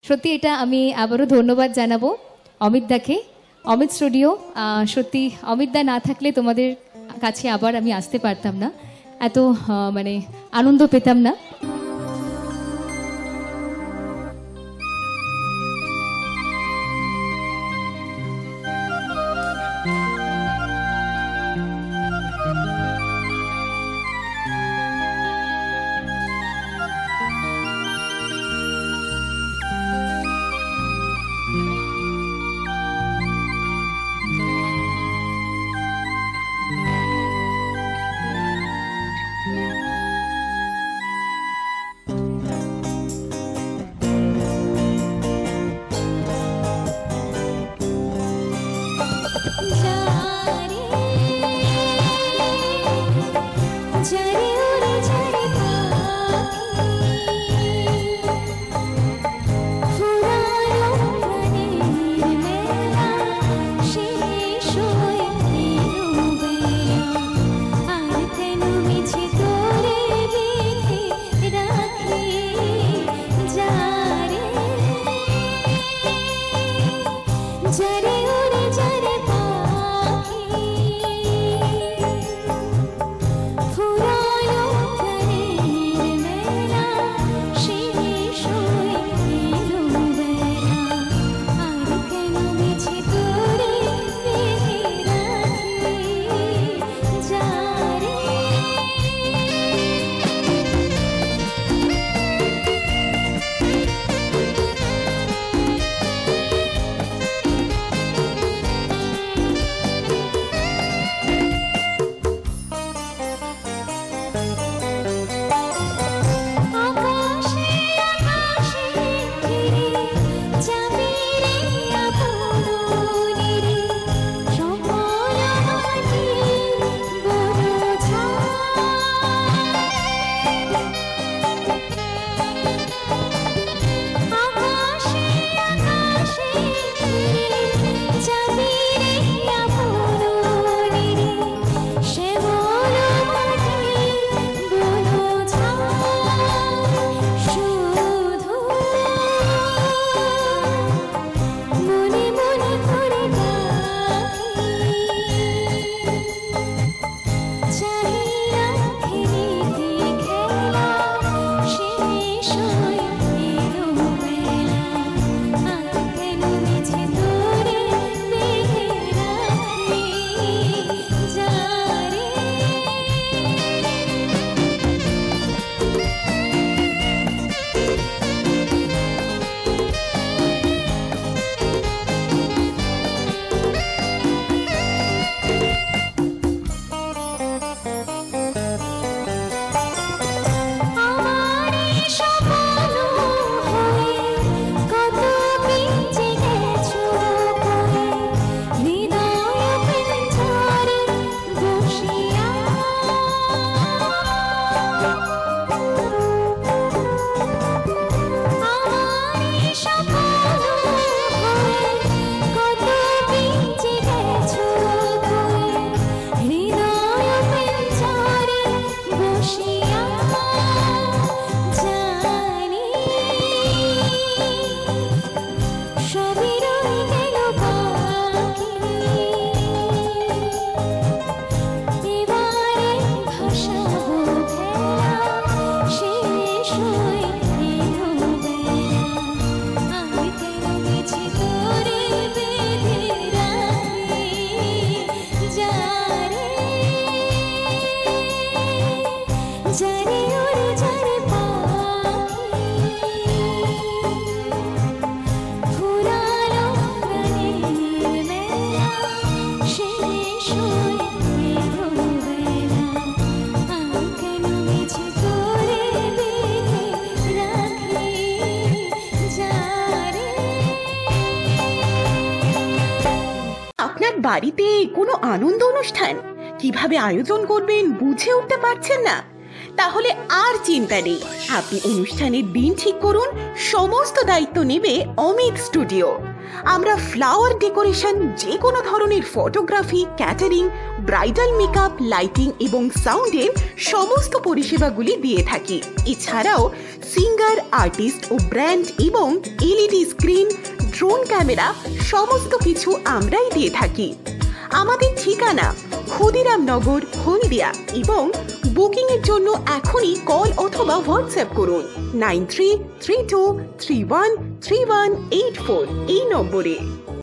সত্যি এটা আমি আবারও ধন্যবাদ জানাবো অমিত দাকে, অমিত স্টুডিও। সত্যি অমিত দা না থাকলে তোমাদের কাছে আবার আমি আসতে পারতাম না, এত মানে আনন্দ পেতাম না। বাড়িতে কোনো আনন্দ অনুষ্ঠান কিভাবে আয়োজন করবেন বুঝে উঠতে পারছেন না? তাহলে আর চিন্তা নেই, আপনি অনুষ্ঠানের দিন ঠিক করুন, সমস্ত দায়িত্ব নেবে অমিত স্টুডিও। আমরা ফ্লাওয়ার ডেকোরেশন, যে কোনো ধরনের photography, catering, bridal makeup, lighting এবং সাউন্ডের সমস্ত পরিষেবাগুলি দিয়ে থাকি। এছাড়াও সিঙ্গার, আর্টিস্ট ও ব্র্যান্ড এবং এলইডি ক্যামেরা সমস্ত কিছু আমরাই দিয়ে থাকি। আমাদের ঠিকানা ক্ষুদিরামনগর, হলদিয়া, এবং বুকিং এর জন্য এখনই কল অথবা হোয়াটসঅ্যাপ করুন 9332313184 এই নম্বরে।